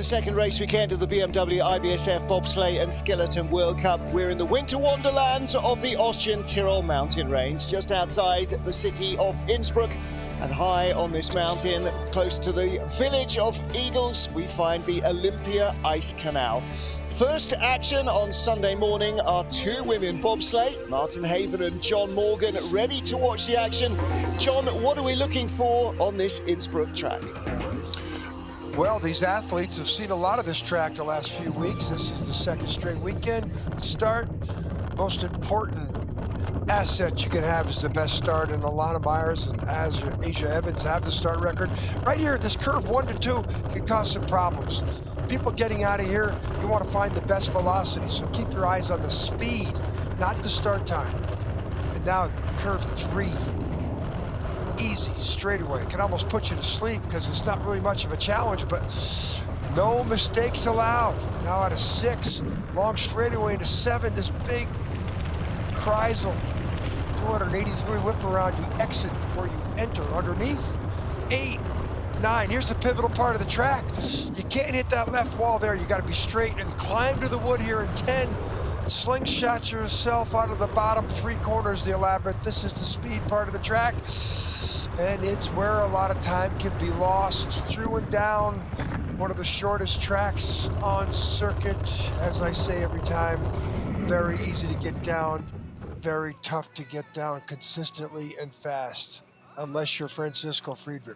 second race weekend of the BMW IBSF Bobsleigh and Skeleton World Cup. We're in the winter wonderland of the Austrian Tyrol mountain range, just outside the city of Innsbruck. And high on this mountain, close to the village of Eagles, we find the Olympia Ice Canal. First action on Sunday morning are two women bobsleigh, Martin Haven and John Morgan, ready to watch the action. John, what are we looking for on this Innsbruck track? Well, these athletes have seen a lot of this track the last few weeks. This is the second straight weekend start. Most important asset you can have is the best start, and Alana Myers and Asia Evans have the start record. Right here, this curve 1 to 2 can cause some problems. People getting out of here, you want to find the best velocity, so keep your eyes on the speed, not the start time. And now curve 3. Easy, straightaway. Can almost put you to sleep because it's not really much of a challenge, but no mistakes allowed. Now out of 6, long straightaway into 7, this big Kreisel, 280-degree whip around, you exit before you enter underneath. 8, 9, here's the pivotal part of the track. You can't hit that left wall there. You got to be straight and climb to the wood here in 10. Slingshot yourself out of the bottom 3 corners, the elaborate. This is the speed part of the track. And it's where a lot of time can be lost. Through and down, one of the shortest tracks on circuit. As I say every time, very easy to get down, very tough to get down consistently and fast, unless you're Francisco Friedrich.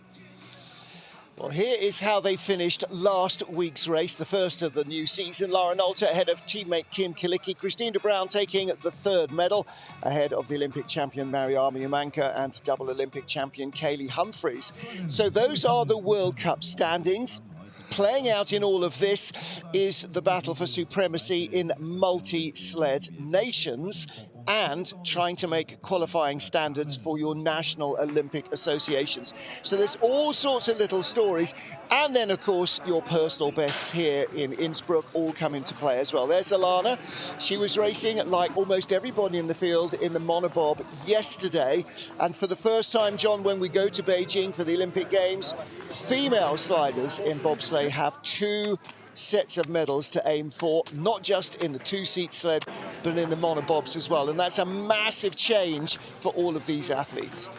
Well, here is how they finished last week's race, the first of the new season. Lara Nolte ahead of teammate Kim Kilicki. Christine de Bruin taking the 3rd medal ahead of the Olympic champion Mariama Yamanka and double Olympic champion Kaylee Humphries. So those are the World Cup standings. Playing out in all of this is the battle for supremacy in multi-sled nations and trying to make qualifying standards for your national Olympic associations. So there's all sorts of little stories. And then, of course, your personal bests here in Innsbruck all come into play as well. There's Alana. She was racing like almost everybody in the field in the Monobob yesterday. And for the first time, John, when we go to Beijing for the Olympic Games, female sliders in bobsleigh have 2 sets of medals to aim for, not just in the 2-seat sled, but in the monobobs as well. And that's a massive change for all of these athletes.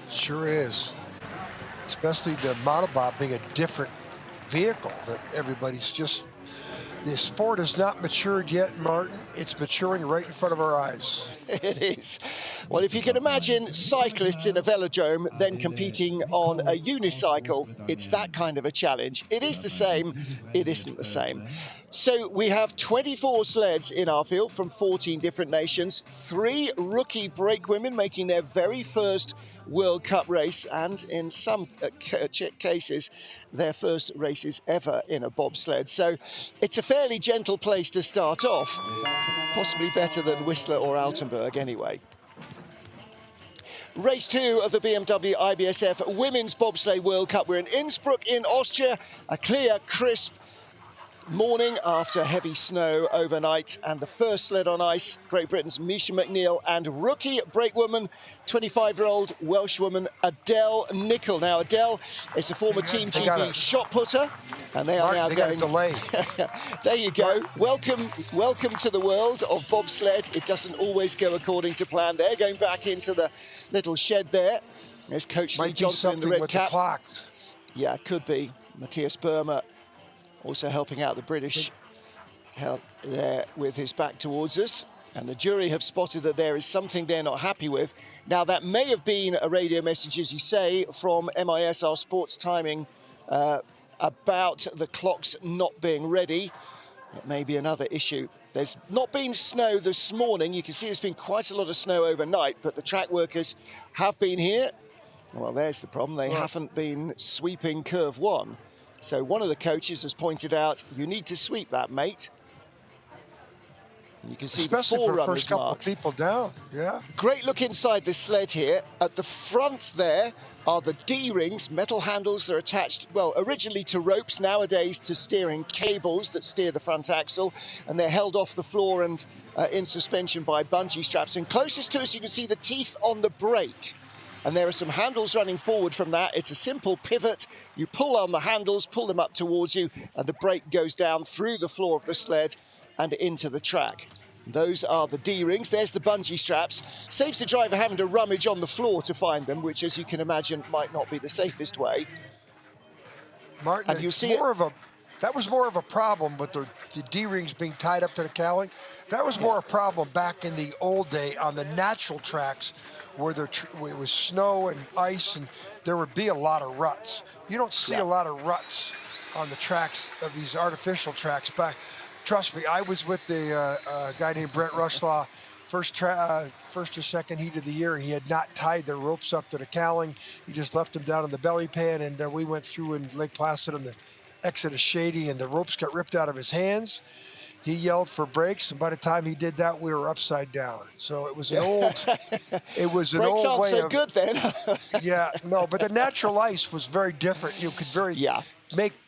Sure is. Especially the monobob being a different vehicle that everybody's just... The sport has not matured yet, Martin. It's maturing right in front of our eyes. It is. Well, if you can imagine cyclists in a velodrome then competing on a unicycle, it's that kind of a challenge. It is the same, it isn't the same. So we have 24 sleds in our field from 14 different nations, 3 rookie brake women making their very first World Cup race, and in some cases, their first races ever in a bobsled. So it's a fairly gentle place to start off, possibly better than Whistler or Altenburg anyway. Race 2 of the BMW IBSF Women's Bobsleigh World Cup. We're in Innsbruck in Austria, a clear, crisp morning after heavy snow overnight, and the first sled on ice, Great Britain's Misha McNeil and rookie brakewoman, 25-year-old Welsh woman Adele Nicol. Now, Adele is a former Team GB shot putter, and they are now going... delay. There you go. Welcome to the world of bobsled. It doesn't always go according to plan. They're going back into the little shed there. There's Coach Lee Johnson in the red cap. Yeah, it could be. Matthias Burmer also helping out the British there with his back towards us. And the jury have spotted that there is something they're not happy with. Now, that may have been a radio message, as you say, from MIS, our sports timing, about the clocks not being ready. It may be another issue. There's not been snow this morning. You can see there's been quite a lot of snow overnight, but the track workers have been here. Well, there's the problem. They haven't been sweeping curve 1. So one of the coaches has pointed out, you need to sweep that, mate. And you can see especially the for the first couple of people down. Yeah. Great look inside this sled here. At the front there are the D-rings, metal handles that are attached, well, originally to ropes, nowadays to steering cables that steer the front axle, and they're held off the floor and in suspension by bungee straps. And closest to us, you can see the teeth on the brake. and there are some handles running forward from that. It's a simple pivot. You pull on the handles, pull them up towards you, and the brake goes down through the floor of the sled and into the track. Those are the D-rings. There's the bungee straps. Saves the driver having to rummage on the floor to find them, which, as you can imagine, might not be the safest way. Martin, and you see that was more of a problem, but the D-rings being tied up to the cowling, that was more a problem back in the old day on the natural tracks where it was snow and ice, and there would be a lot of ruts. You don't see a lot of ruts on the tracks of these artificial tracks back. Trust me, I was with the guy named Brent Rushlaw, first or second heat of the year. He had not tied the ropes up to the cowling. He just left them down in the belly pan, and we went through in Lake Placid on the exit of Shady, and the ropes got ripped out of his hands. He yelled for brakes, and by the time he did that, we were upside down. So it was an old, brakes aren't so good then. Yeah, no, but the natural ice was very different. You could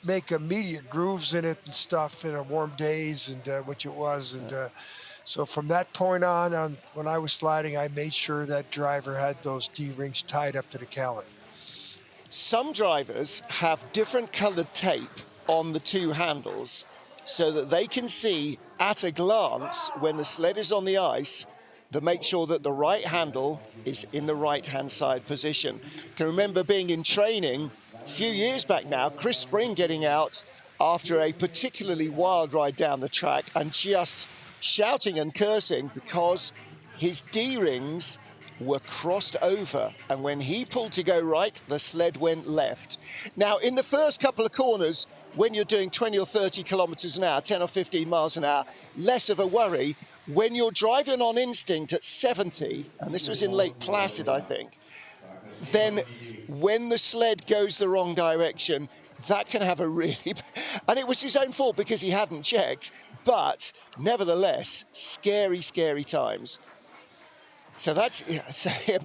make immediate grooves in it and stuff in warm days, and which it was, and so from that point on, when I was sliding, I made sure that driver had those D-rings tied up to the cowling. Some drivers have different colored tape on the two handles so that they can see at a glance when the sled is on the ice to make sure that the right handle is in the right-hand side position. I can remember being in training a few years back now, Chris Spring getting out after a particularly wild ride down the track and just shouting and cursing because his D-rings were crossed over, and when he pulled to go right, the sled went left. Now, in the first couple of corners, when you're doing 20 or 30 kilometers an hour, 10 or 15 miles an hour, less of a worry. When you're driving on instinct at 70, and this was in Lake Placid, I think, then when the sled goes the wrong direction, that can have a really... And it was his own fault because he hadn't checked, but nevertheless, scary, scary times. So that's,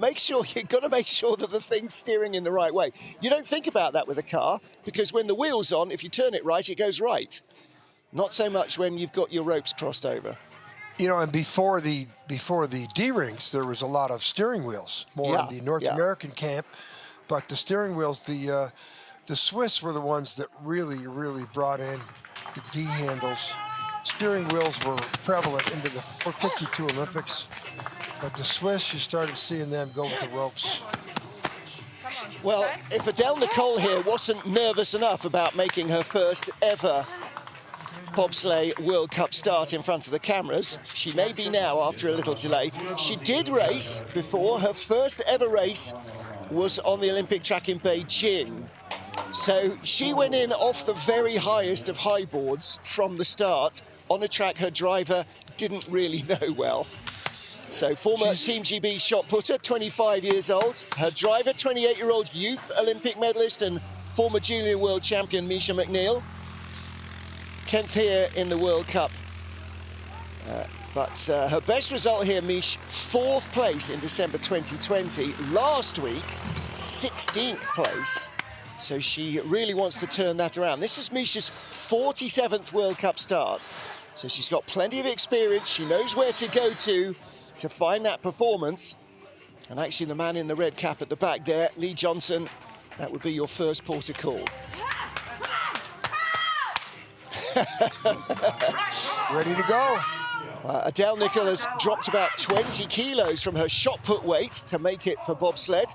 make sure, you've got to make sure that the thing's steering in the right way. You don't think about that with a car, because when the wheel's on, if you turn it right, it goes right. Not so much when you've got your ropes crossed over. You know, and before the D-rings, there was a lot of steering wheels, more in the North American camp. But the steering wheels, the Swiss were the ones that really, really brought in the D handles. Steering wheels were prevalent into the 52 Olympics. But the Swiss, you started seeing them go with the ropes. Well, if Adele Nicole here wasn't nervous enough about making her first ever Bobsleigh World Cup start in front of the cameras, she may be now after a little delay. She did race before. Her first ever race was on the Olympic track in Beijing. So she went in off the very highest of high boards from the start on a track her driver didn't really know well. So former Team GB shot putter, 25 years old. Her driver, 28-year-old youth Olympic medalist and former junior world champion Misha McNeil. 10th here in the World Cup. But her best result here, Mish, 4th place in December 2020. Last week, 16th place. So she really wants to turn that around. This is Misha's 47th World Cup start. So she's got plenty of experience. She knows where to go to find that performance. And actually the man in the red cap at the back there, Lee Johnson, that would be your first port of call. Ready to go. Adele Nicol has dropped about 20 kilos from her shot put weight to make it for bobsled.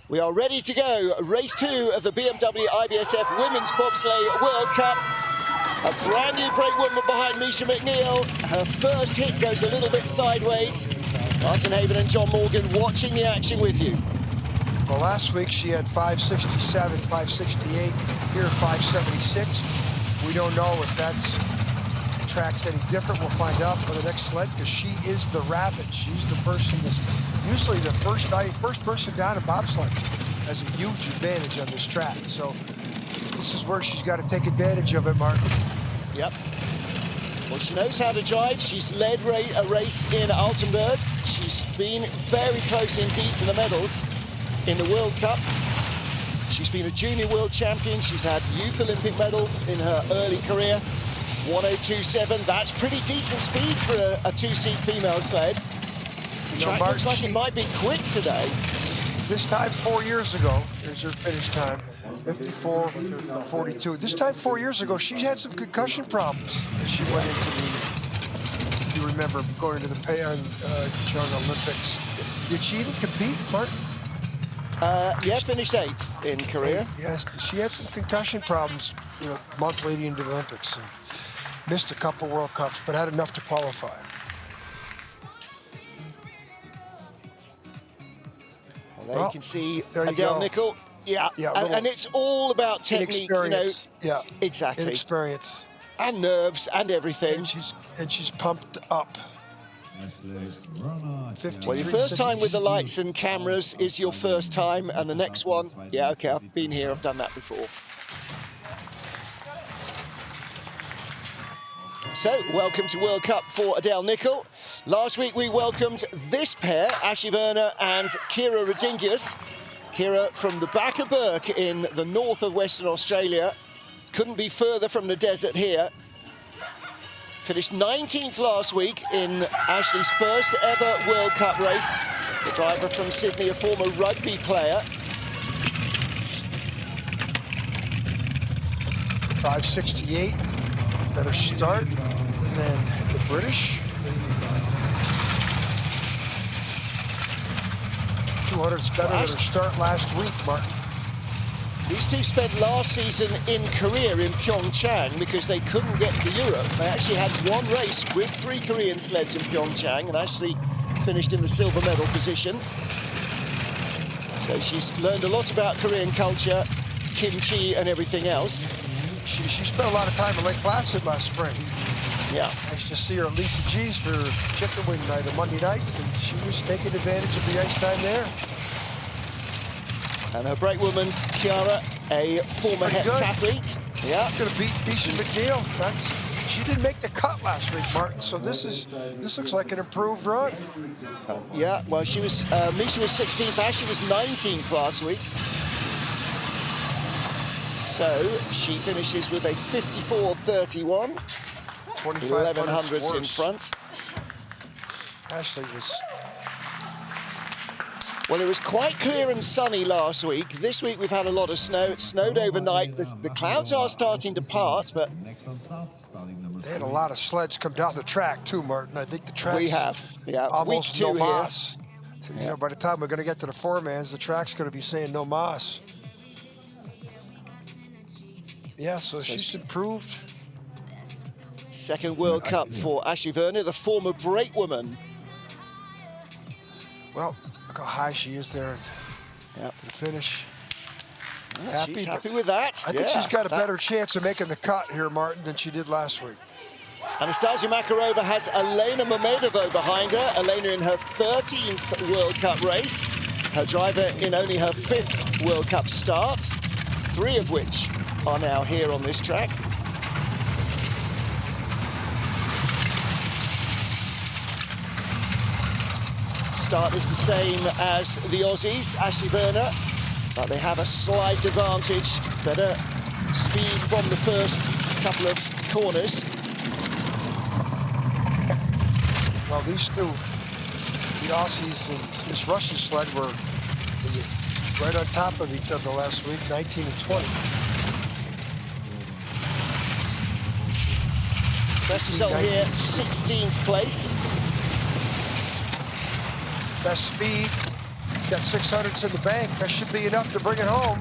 We are ready to go. Race 2 of the BMW IBSF Women's Bobsleigh World Cup. A brand new brake movement behind Misha McNeil. Her first hit goes a little bit sideways. Martin Haven and John Morgan watching the action with you. Well, last week she had 567, 568, here 576. We don't know if that's track's any different. We'll find out for the next sled, because she is the rabbit. She's the person that's usually the first person down in bobsleigh has a huge advantage on this track. So this is where she's got to take advantage of it, Martin. Yep. Well, she knows how to drive. She's led a race in Altenburg. She's been very close indeed to the medals in the World Cup. She's been a junior world champion. She's had youth Olympic medals in her early career. 1027, that's pretty decent speed for a two-seat female sled. The track looks like it might be quick today. This time 4 years ago, here's her finish time, 54:42. This time 4 years ago, she had some concussion problems as she went into the, you remember, going into the Pyeongchang Olympics. Did she even compete, Martin? Yeah, finished 8th in Korea. Yes, she had some concussion problems, a month leading into the Olympics, and missed a couple World Cups, but had enough to qualify. Well, there you can see Adele Nicol. Yeah, and it's all about technique, Yeah, exactly. Inexperience. And nerves and everything. And she's pumped up. Well, your first time with the lights and cameras is your first time, and the next one, yeah, okay, I've been here, I've done that before. So, welcome to World Cup for Adele Nicol. Last week we welcomed this pair, Ashley Werner and Kira Rodingius. Kira from the back of Burke in the north of Western Australia. Couldn't be further from the desert here. Finished 19th last week in Ashley's first ever World Cup race. The driver from Sydney, a former rugby player. 5:68, better start than the British. 200's better than her start last week, Martin. These two spent last season in Korea, in Pyeongchang, because they couldn't get to Europe. They actually had one race with 3 Korean sleds in Pyeongchang and actually finished in the silver medal position. So she's learned a lot about Korean culture, kimchi and everything else. She spent a lot of time in Lake Placid last spring. Yeah. I used to see her at Lisa G's for chicken wing night on Monday night, and she was taking advantage of the ice time there. And her brakewoman, Chiara, a former heptathlete. Yeah. She's going to beat Misha McNeil. She didn't make the cut last week, Martin, so this looks like an improved run. Yeah, well, she was, Misha was 16th, Ashley was 19th last week. So she finishes with a 54.31. 1100s in front. Ashley was... Well, it was quite clear and sunny last week. This week we've had a lot of snow. It snowed overnight. The clouds are starting to part, but... They had a lot of sleds come down the track too, Martin. I think the track's we have, yeah, almost week 2 no moss. Yeah. You know, by the time we're going to get to the four-mans, the track's going to be saying no moss. Yeah, so she's improved. Second World Cup for Ashley Werner, the former brakewoman. Well, look how high she is there to the finish. Yeah, she's happy with that. I think she's got a better chance of making the cut here, Martin, than she did last week. Anastasia Makarova has Elena Mamedova behind her. Elena in her 13th World Cup race. Her driver in only her 5th World Cup start, 3 of which are now here on this track. Start is the same as the Aussies, Ashley Werner, but they have a slight advantage. Better speed from the first couple of corners. Well, these two, the Aussies and this Russian sled were right on top of each other last week, 19 and 20. Best result here, 16th place. Best speed, got 600s in the bank. That should be enough to bring it home.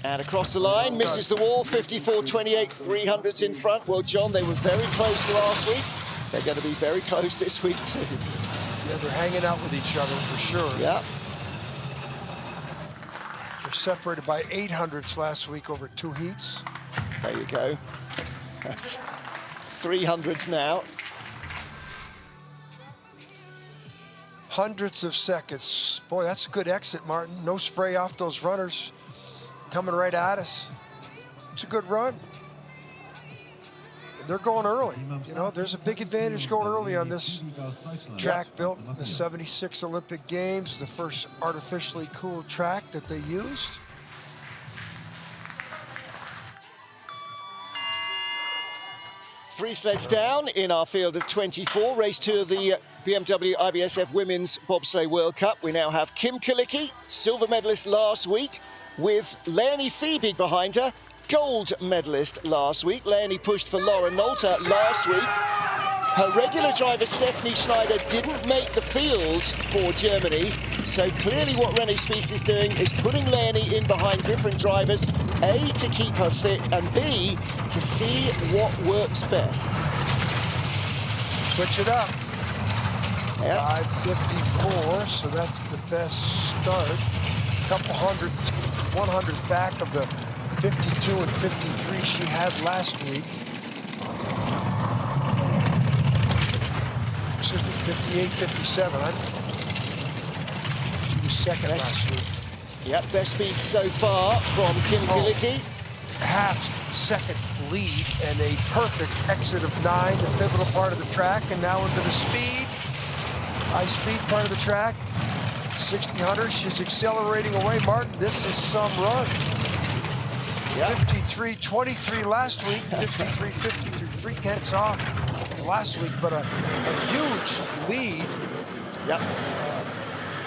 And across the line, misses the wall, 54.28, 300s in front. Well, John, they were very close last week. They're going to be very close this week too. Yeah, they're hanging out with each other for sure. Yeah. They're separated by 800s last week over 2 heats. There you go. That's 300s now. Hundreds of seconds. Boy, that's a good exit, Martin. No spray off those runners coming right at us. It's a good run. And they're going early. You know, there's a big advantage going early on this track built in the 76 Olympic Games, the first artificially cooled track that they used. 3 sleds down in our field of 24. Race 2 of the BMW IBSF Women's Bobsleigh World Cup. We now have Kim Kalicki, silver medalist last week, with Leonie Fiebig behind her, gold medalist last week. Leonie pushed for Laura Nolte last week. Her regular driver, Stephanie Schneider, didn't make the fields for Germany. So clearly what René Spies is doing is putting Leonie in behind different drivers, A, to keep her fit, and B, to see what works best. Switch it up. Yep. 5:54, so that's the best start. A couple hundred, 100 back of the 52 and 53 she had last week. Excuse me, 58, 57. She was second last week. Yep, best speed so far from Kim Kalicki. Half-second lead and a perfect exit of 9, the pivotal part of the track, and now into the speed, high-speed part of the track. 60-100, she's accelerating away. Martin, this is some run. Yep. 53-23 last week, 53-53, 3/10 off last week, but a huge lead. Yep.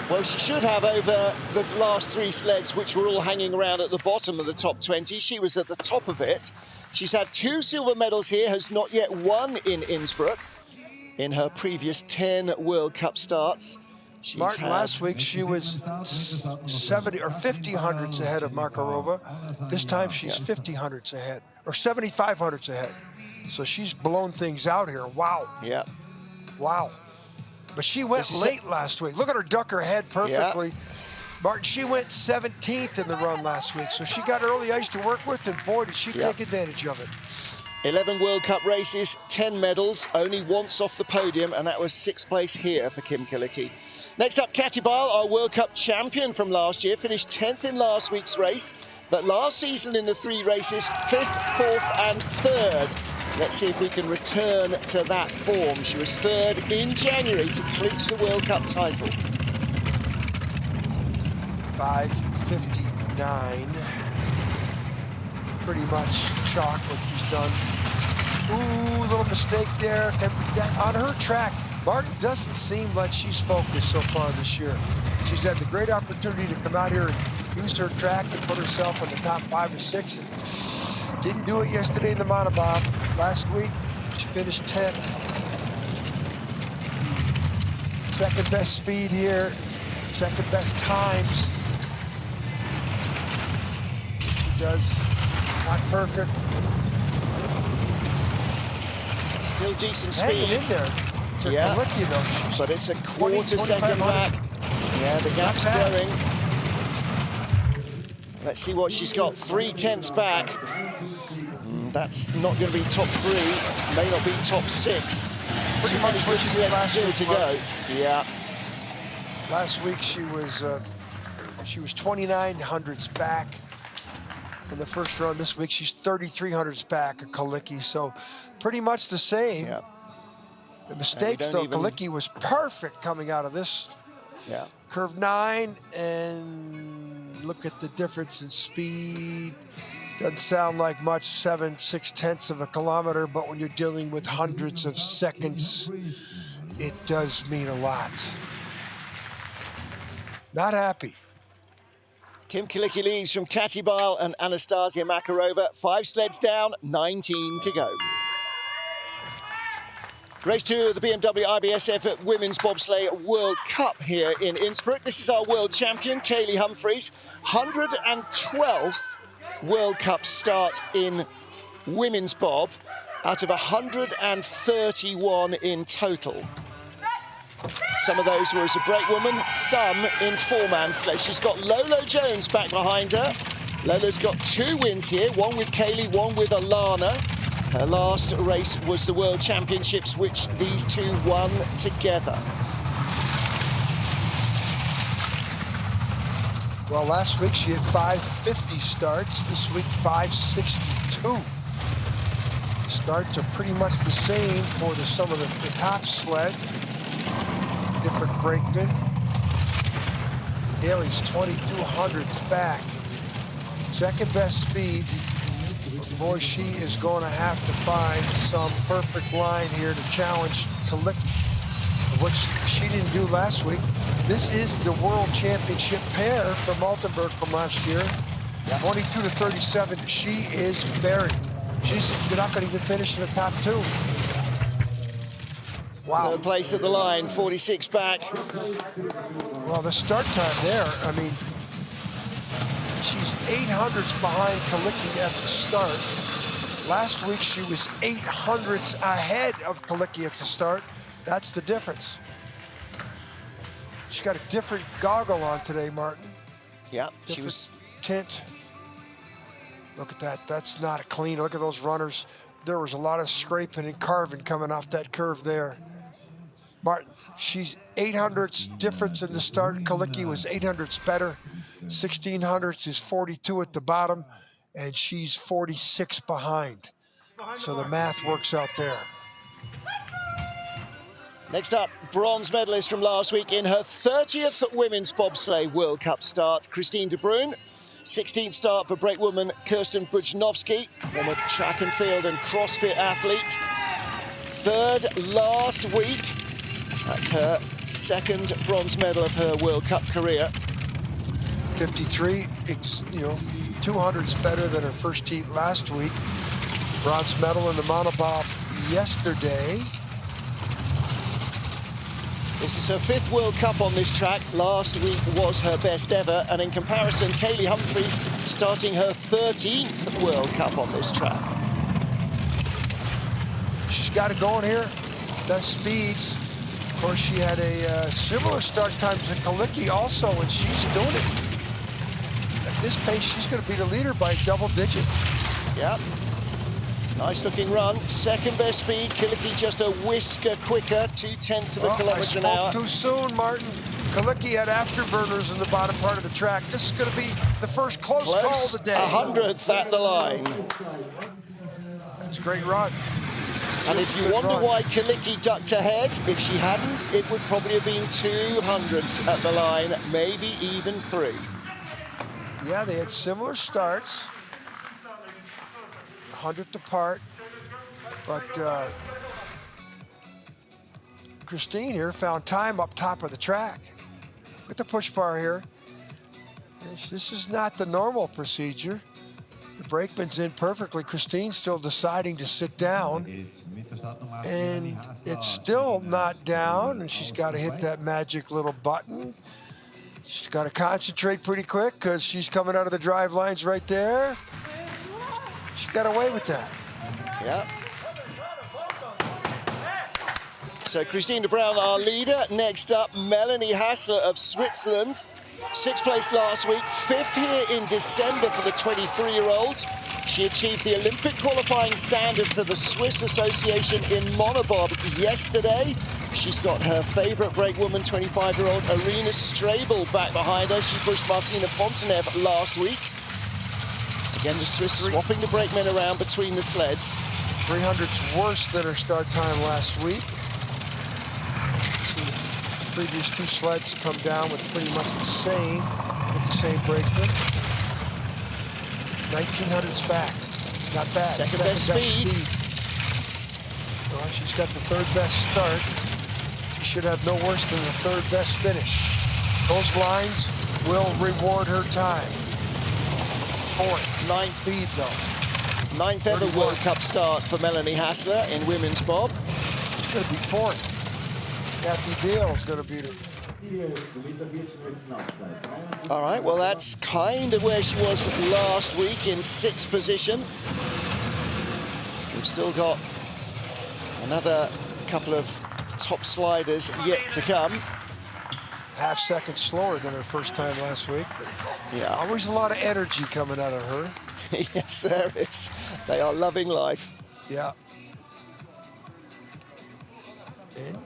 Well, she should have over the last 3 sleds, which were all hanging around at the bottom of the top 20. She was at the top of it. She's had 2 silver medals here, has not yet won in Innsbruck in her previous 10 World Cup starts. Martin, last week she was 70 or 50 hundredths ahead of Makarova. This time she's 50 hundredths ahead, or 75 hundredths ahead. So she's blown things out here. Wow. Yeah. Wow. But she went late last week. Look at her duck her head perfectly. Yeah. Martin, she went 17th in the run last week. So she got early ice to work with, and boy, did she take advantage of it. 11 World Cup races, 10 medals, only once off the podium, and that was 6th place here for Kim Kalicki. Next up, Bile, our World Cup champion from last year, finished 10th in last week's race, but last season in the 3 races, 5th, 4th and 3rd. Let's see if we can return to that form. She was 3rd in January to clinch the World Cup title. 5:59. Pretty much chalk what she's done. Ooh, little mistake there. And on her track, Martin doesn't seem like she's focused so far this year. She's had the great opportunity to come out here and use her track to put herself in the top 5 or 6. And didn't do it yesterday in the Monobob. Last week, she finished 10th. Second best speed here, second best times. She does not perfect. Still decent speed. Hanging in there. To Kalicki, though. She's but it's a quarter second back. Yeah, the gap's growing. Let's see what she's got. 3/10 back. That's not going to be top 3. May not be top 6. Pretty much what she did last still week to go. Yeah. Last week she was 29 hundredths back in the first run. This week she's 33 hundredths back of Kalicki. So pretty much the same. Yeah. The mistakes, though, Kalicki was perfect coming out of this. Yeah. Curve 9, and look at the difference in speed. Doesn't sound like much, 7/6 of a kilometer, but when you're dealing with hundreds of seconds, it does mean a lot. Not happy. Kim Kalicki leads from Bile and Anastasia Makarova. 5 sleds down, 19 to go. Race 2 of the BMW IBSF Women's Bobsleigh World Cup here in Innsbruck. This is our world champion, Kaylee Humphries. 112th World Cup start in women's bob out of 131 in total. Some of those were as a brake woman, some in 4-man sleigh. She's got Lolo Jones back behind her. Lolo's got 2 wins here, one with Kaylee, one with Alana. Her last race was the World Championships, which these 2 won together. Well, last week she had 550 starts. This week, 562. Starts are pretty much the same for some of the top sled. Different brakeman. Haley's 2200 back. Second best speed. boy, she is going to have to find some perfect line here to challenge Kilicky, which she didn't do last week. This is the World Championship pair from Altenburg from last year. 22 to 37. She is buried. She's not going to even finish in the top 2. Wow. Third place at the line, 46 back. Well, the start time there, I mean, she's 800ths behind Kilicky at the start. Last week, she was 800ths ahead of Kilicky at the start. That's the difference. She's got a different goggle on today, Martin. Yeah, different she was tint. Look at that. That's not clean. Look at those runners. There was a lot of scraping and carving coming off that curve there. Martin, she's 800ths difference in the start. Kilicky was 800ths better. 1600ths is 42 at the bottom, and she's 46 behind. So the math works out there. Next up, bronze medalist from last week in her 30th Women's Bobsleigh World Cup start, Christine de Bruyne. 16th start for brakewoman Kirsten Bujnovsky, former track and field and CrossFit athlete. Third last week. That's her second bronze medal of her World Cup career. 53, 200's better than her first heat last week. Bronze medal in the Monobob yesterday. This is her 5th World Cup on this track. Last week was her best ever, and in comparison, Kaylee Humphries starting her 13th World Cup on this track. She's got it going here. Best speeds. Of course, she had a similar start time to Kilicky also, and she's doing it. At this pace, she's going to be the leader by double digit. Yep. Nice looking run. Second best speed. Kilicky just a whisker quicker, 0.2 of a kilometre an hour. Too soon, Martin. Kilicky had afterburners in the bottom part of the track. This is going to be the first close call of the day. 100th at the line. That's a great run. And if you wonder why Kilicky ducked ahead, if she hadn't, it would probably have been 200s at the line, maybe even 3. Yeah, they had similar starts. 100th apart, but Christine here found time up top of the track. Look at the push bar here. This is not the normal procedure. The brakeman's in perfectly. Christine's still deciding to sit down, and it's still not down, and she's got to hit that magic little button. She's got to concentrate pretty quick because she's coming out of the drive lines right there. She got away with that. Yeah. So Christine de Bruyne, our leader. Next up, Melanie Hasser of Switzerland. 6th place last week, 5th here in December for the 23-year-olds. She achieved the Olympic qualifying standard for the Swiss Association in Monobob yesterday. She's got her favorite brakewoman, 25-year-old Arina Strabel, back behind her. She pushed Martina Fontenay last week. Again, the Swiss swapping the brakemen around between the sleds. 300's worse than her start time last week. The previous 2 sleds come down with pretty much the same, with the same brakeman. 1900's back. Not bad. Second best speed. Well, she's got the 3rd best start. She should have no worse than the 3rd best finish. Those lines will reward her time. 4th. 9th lead though. 9th ever World Cup start for Melanie Hasser in women's bob. She's going to be 4th. Kathy Bile is going to beat her. All right, well, that's kind of where she was last week, in 6th position. We've still got another couple of top sliders yet to come. Half second slower than her first time last week. Yeah. Always a lot of energy coming out of her. Yes, there is. They are loving life. Yeah. And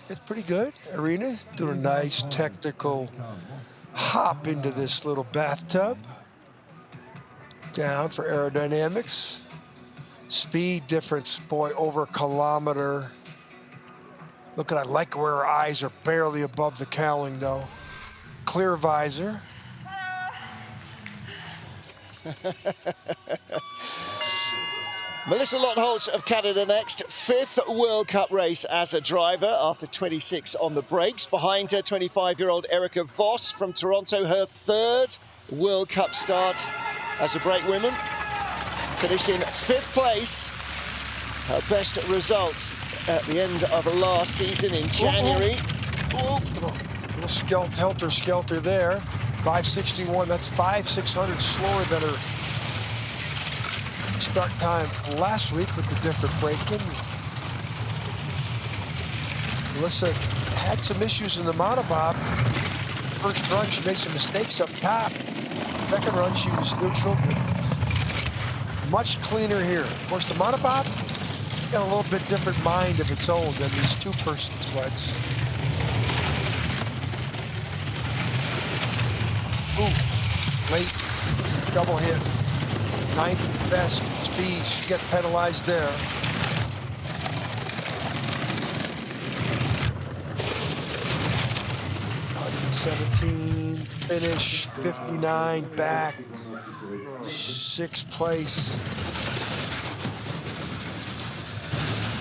it's pretty good. Arina doing a nice technical hop into this little bathtub. Down for aerodynamics. Speed difference, boy, over a kilometer. Look at, I like where her eyes are barely above the cowling though. Clear visor. Melissa Lottholtz of Canada next, 5th World Cup race as a driver after 26 on the brakes. Behind her, 25-year-old Erica Voss from Toronto, her 3rd World Cup start as a brakewoman. Finished in 5th place, her best result at the end of last season in January. Little helter-skelter there. 561, that's 5/600 slower than her start time last week with the different brakeman. Melissa had some issues in the Monobob. First run, she made some mistakes up top. Second run, she was neutral, but much cleaner here. Of course, the Monobob got a little bit different mind of its own than these two-person sleds. Ooh, late double hit. 9th best speed, she gets penalized there. $117 finish, 59 back, 6th place.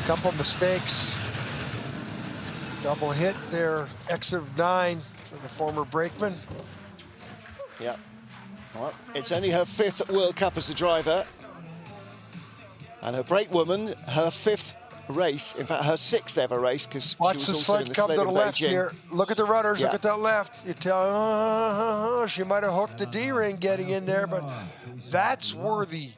Couple mistakes. Double hit there, exit of 9 for the former brakeman. Yeah. Well, it's only her 5th World Cup as a driver. And her brakewoman, her 5th race, in fact, her 6th ever race, because watch the sled come to the left here. Look at the runners, look at that left. You tell, she might have hooked the D-ring getting in there, but that's worthy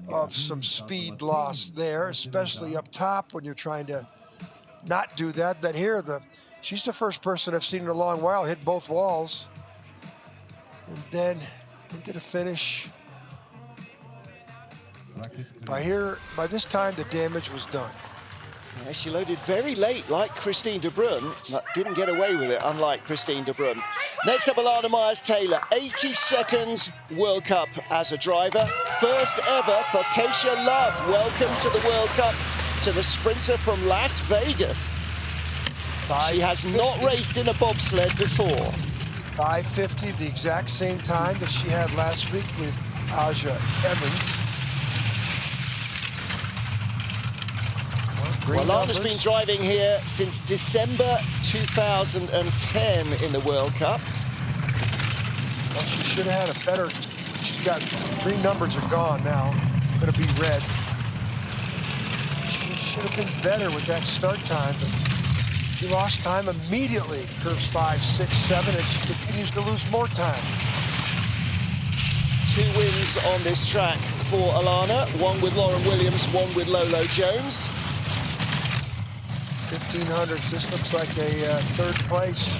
of some speed loss there, especially up top when you're trying to not do that. Then here, she's the first person I've seen in a long while hit both walls. And then into the finish. By this time, the damage was done. Yeah, she loaded very late, like Christine de Bruyne, but didn't get away with it, unlike Christine de Bruyne. Next up, Alana Myers-Taylor, 82nd World Cup as a driver. First ever for Keisha Love. Welcome to the World Cup to the sprinter from Las Vegas. She has not raced in a bobsled before. 5:50, the exact same time that she had last week with Aja Evans. Well, Lana's been driving here since December 2010 in the World Cup. Well, she should have had a better, she's got, green numbers are gone now, gonna be red. She should have been better with that start time, but she lost time immediately. Curves 5, 6, 7, and she continues to lose more time. 2 wins on this track for Alana, one with Lauren Williams, one with Lolo Jones. 1500s, this looks like a 3rd place.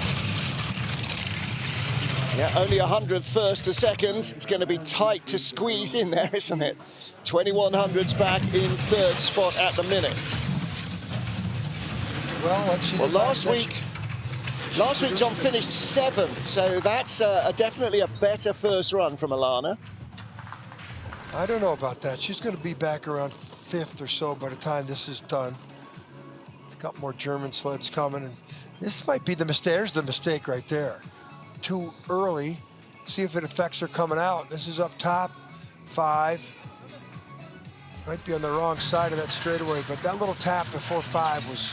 Yeah, only 100th first to 2nd. It's going to be tight to squeeze in there, isn't it? 2100s back in 3rd spot at the minute. Well, last week John finished 7th, so that's definitely a better first run from Alana. I don't know about that. She's going to be back around 5th or so by the time this is done. Got more German sleds coming, and this might be the mistake. There's the mistake right there. Too early. See if it affects her coming out. This is up top, 5. Might be on the wrong side of that straightaway, but that little tap before 5 was,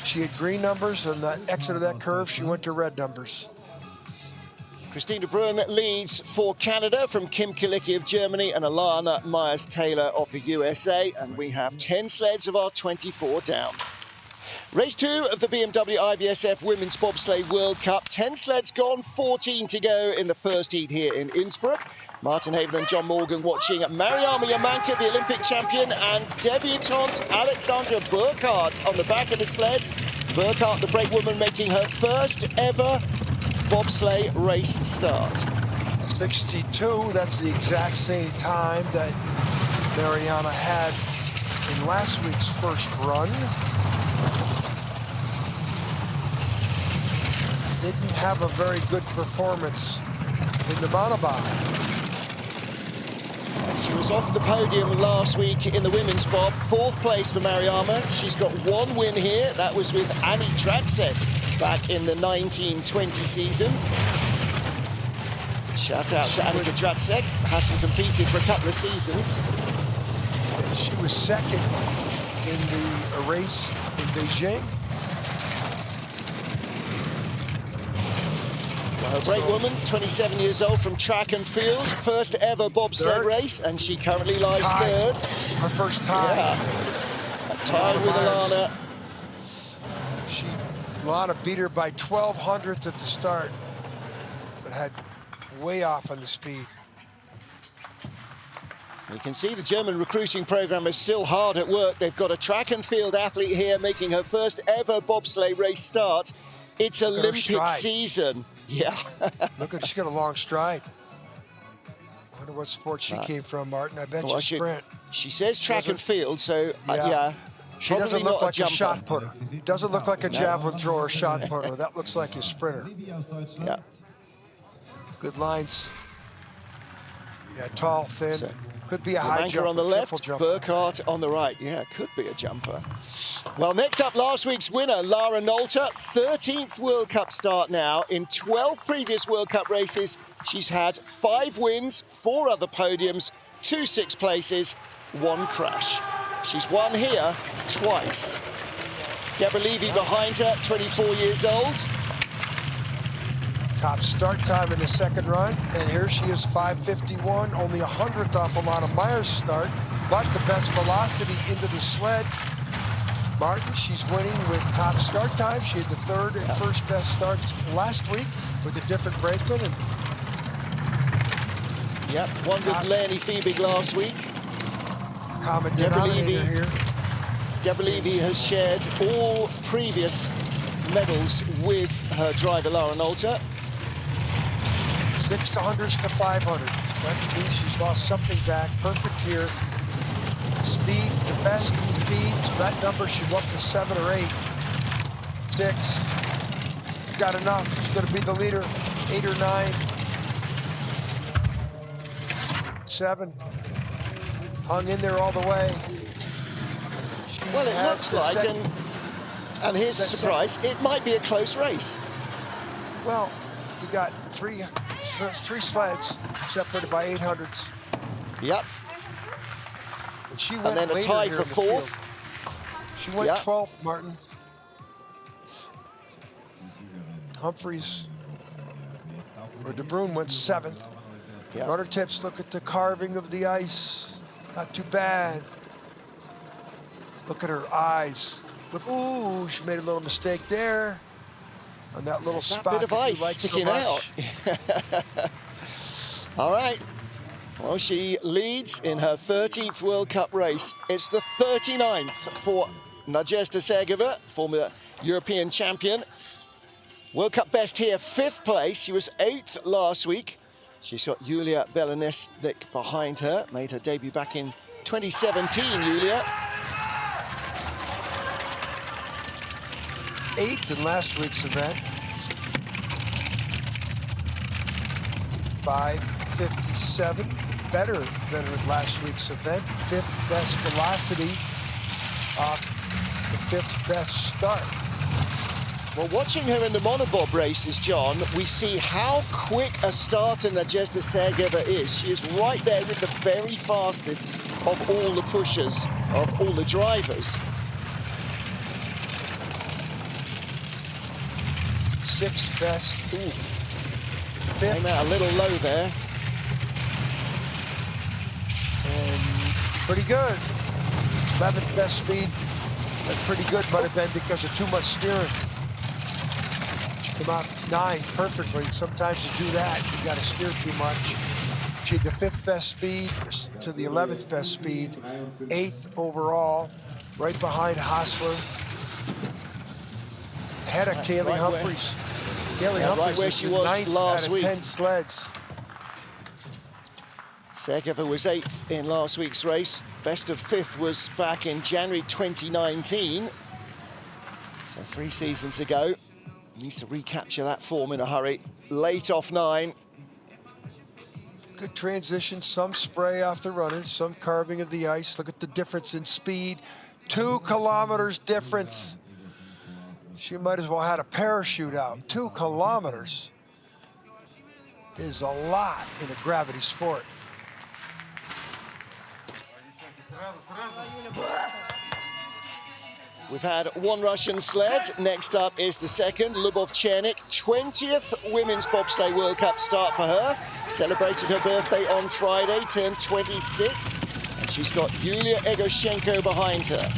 she had green numbers, and the exit of that curve, she went to red numbers. Christine de Bruyne leads for Canada from Kim Kilicki of Germany and Alana Myers-Taylor of the USA, and we have 10 sleds of our 24 down. Race 2 of the BMW IBSF Women's Bobsleigh World Cup. 10 sleds gone, 14 to go in the first heat here in Innsbruck. Martin Haven and John Morgan watching Mariama Yamanka, the Olympic champion, and debutante Alexandra Burkhardt on the back of the sled. Burkhardt, the brakewoman, making her first ever bobsleigh race start. 62, that's the exact same time that Mariana had in last week's first run. Didn't have a very good performance in the Monobob. She was off the podium last week in the women's bob, 4th place for Mariama. She's got 1 win here. That was with Annie Dratsek back in the 1920 season. Shout out to Annika Dratsek. Hasn't competed for a couple of seasons. And she was second in the race in Beijing. Well, a great woman, 27 years old, from track and field. First ever bobsled race, and she currently lies third. Her first tie. Yeah. A tie with Alana. Lana beat her by 1200ths at the start, but had way off on the speed. You can see the German recruiting program is still hard at work. They've got a track and field athlete here making her first ever bobsleigh race start. It's Olympic season. Yeah. Look at, she's got a long stride. I wonder what sport she came from, Martin. I bet you sprint. She says track and field, so yeah. She doesn't look like a shot putter. Doesn't look like a javelin thrower or shot putter. That looks like a sprinter. Yeah. Good lines. Yeah, tall, thin. So, could be a high jumper on the left, jumper. Burkhardt on the right. Yeah, could be a jumper. Well, next up, last week's winner, Lara Nolte, 13th World Cup start now. In 12 previous World Cup races, she's had 5 wins, 4 other podiums, 2 sixth places, 1 crash. She's won here twice. Deborah Levy behind her, 24 years old. Top start time in the second run, and here she is, 5:51, only 100th off Alana Meyer's start, but the best velocity into the sled. Martin, she's winning with top start time. She had the third and first best starts last week with a different brakeman. And yep, one with Lenny Fiebig last week. Common denominator here. Deborah Levy has shared all previous medals with her driver, Lara Nolte. 600s to 500. That means she's lost something back. Perfect here. Speed, the best speed. So that number should go up to 7 or 8. 6. She's got enough. She's going to be the leader. 8 or 9. 7. Hung in there all the way. Well, it looks like, and here's the surprise, it might be a close race. Well, you got three sleds separated by 800ths. Yep. And she went then a tie for 4th. She went 12th, Martin. Humphreys, or De Bruyne went 7th. Yep. Rudder tips, look at the carving of the ice. Not too bad. Look at her eyes. Look, ooh, she made a little mistake there. On that little spot bit of ice sticking out. All right. Well, she leads in her 13th World Cup race. It's the 39th for Nadezhda Sergeva, former European champion. World Cup best here, 5th place. She was 8th last week. She's got Julia Belenesnik behind her. Made her debut back in 2017, Julia. 8th in last week's event. 5:57, better than in last week's event. 5th best velocity off the 5th best start. Well, watching her in the Monobob races, John, we see how quick a starter Nadezhda Sergeva is. She is right there with the very fastest of all the pushers, of all the drivers. 6th best. Ooh. 5th. Came out a little low there. And pretty good. 11th best speed. That's pretty good, might have been because of too much steering. She came out 9 perfectly. Sometimes you do that, you got to steer too much. She had the 5th best speed to the 11th best speed. 8th overall, right behind Hasler. Ahead of Kaylee Humphreys. Kaylee Humphreys right where she was 9th last out of week. 10 sleds. Sergeva was 8th in last week's race. Best of 5th was back in January 2019. So 3 seasons ago. Needs to recapture that form in a hurry. Late off 9. Good transition, some spray off the runners, some carving of the ice. Look at the difference in speed. 2 kilometers difference. She might as well had a parachute out. 2 kilometers. is a lot in a gravity sport. We've had one Russian sled. Next up is the second, Lubov-Chernik. 20th Women's Bobsleigh World Cup start for her. Celebrated her birthday on Friday, turned 26. And she's got Yulia Egoshenko behind her.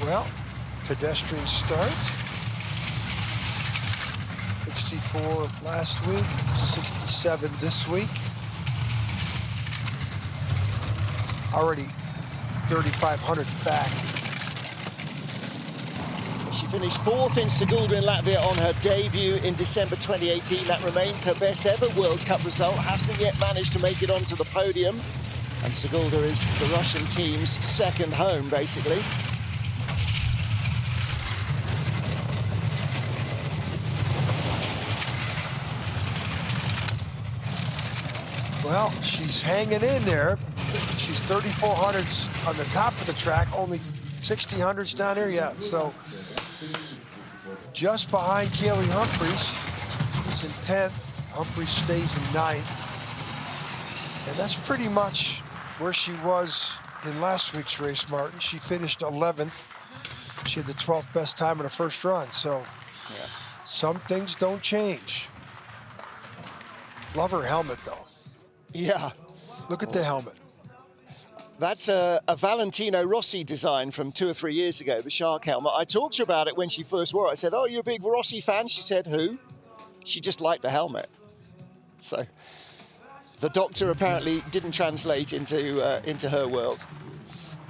Well, pedestrian start. 64 last week, 67 this week. Already 3,500 back. She finished 4th in Sigulda in Latvia on her debut in December 2018. That remains her best ever World Cup result. Hasn't yet managed to make it onto the podium. And Sigulda is the Russian team's second home, basically. Well, she's hanging in there. She's 3,400s on the top of the track, only 1,600s down here yet. So just behind Kaylee Humphries. He's in 10th. Humphries stays in 9th. And that's pretty much where she was in last week's race, Martin. She finished 11th. She had the 12th best time in the first run. So some things don't change. Love her helmet, though. Yeah. Look at the helmet. That's a Valentino Rossi design from 2 or 3 years ago, the shark helmet. I talked to her about it when she first wore it. I said, oh, you're a big Rossi fan? She said, who? She just liked the helmet. So the doctor apparently didn't translate into her world.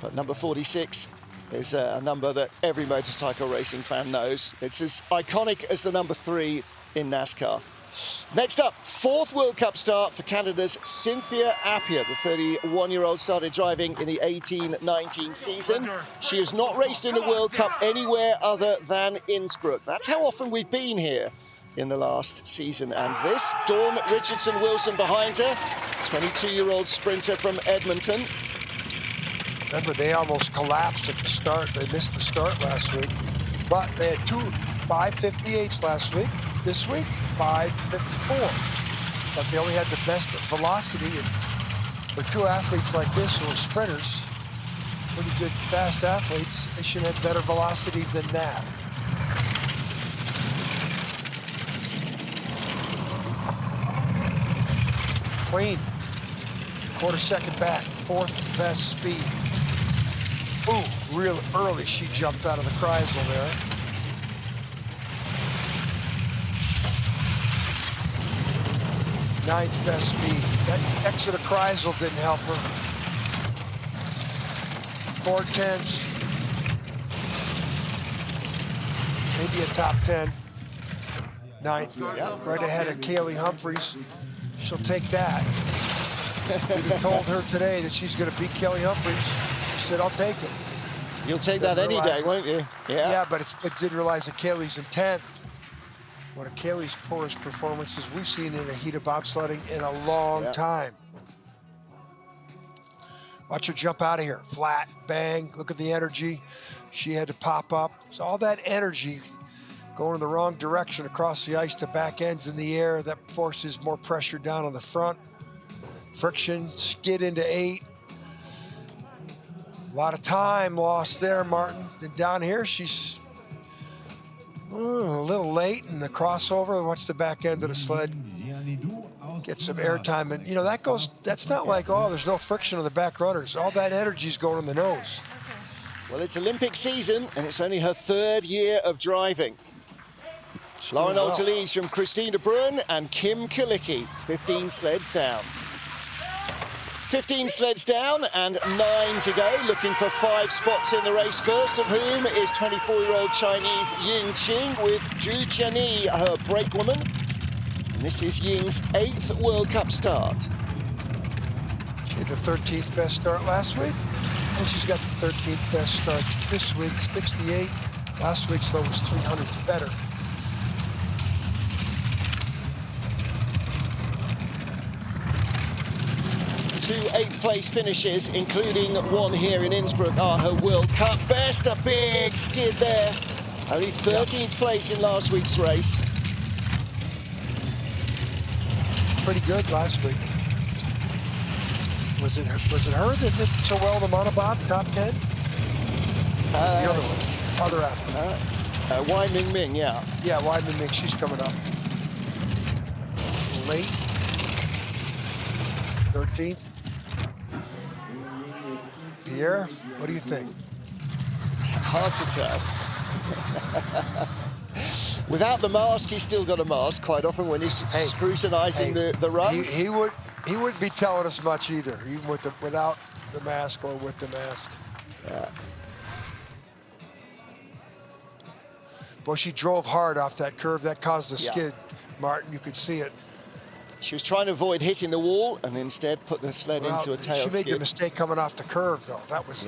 But number 46 is a number that every motorcycle racing fan knows. It's as iconic as the number 3 in NASCAR. Next up, 4th World Cup start for Canada's Cynthia Appiah. The 31-year-old started driving in the 18-19 season. She has not raced in a World Cup anywhere other than Innsbruck. That's how often we've been here in the last season. And this, Dawn Richardson-Wilson behind her, 22-year-old sprinter from Edmonton. Remember, they almost collapsed at the start. They missed the start last week. But they had 2 5:58s last week. This week, 5:54. But they only had the best velocity. And for 2 athletes like this who are sprinters, pretty good fast athletes, they should have better velocity than that. Clean. Quarter second back. 4th best speed. Ooh, real early she jumped out of the Kreisel there. Ninth best speed. That exit of Kreisel didn't help her. 4:10s. Maybe a top 10. 9th, right ahead of Kaylee Humphries. She'll take that. We told her today that she's going to beat Kaylee Humphries. She said, I'll take it. You'll take that any day, won't you? Yeah, but I didn't realize that Kaylee's in 10th. One of Kaylee's poorest performances we've seen in a heat of bobsledding in a long time. Watch her jump out of here. Flat, bang, look at the energy. She had to pop up. So all that energy going in the wrong direction across the ice to back ends in the air, that forces more pressure down on the front. Friction, skid into 8. A lot of time lost there, Martin. And down here, she's a little late in the crossover. Watch the back end of the sled get some airtime. And, you know, that's not like, oh, there's no friction on the back runners. All that energy's going in the nose. Well, it's Olympic season, and it's only her 3rd year of driving. Lauren Altelise from Christina Bruyne and Kim Kalicki, 15 sleds down. 15 sleds down and 9 to go, looking for 5 spots in the race, first of whom is 24-year-old Chinese Ying Qing with Zhu Jiani, her brakewoman. And this is Ying's 8th World Cup start. She had the 13th best start last week, and she's got the 13th best start this week, 68. Last week's, though, was 300 better. Two 8th place finishes, including one here in Innsbruck, are her World Cup best. A big skid there Only 13th place in last week's race. Pretty good last week. Was it her that did so well in the Monobob, top 10? The other one, other athlete. Wai Ming Ming, yeah. Yeah, Wai Ming Ming, she's coming up. Late. 13th. Pierre, what do you think? Hard to tell. Without the mask, he's still got a mask quite often when he's scrutinizing the runs. He wouldn't be telling us much either, even without the mask or with the mask. Yeah. Well, she drove hard off that curve. That caused the skid, Martin. You could see it. She was trying to avoid hitting the wall and instead put the sled into a tail skid. She made the mistake coming off the curve, though. That was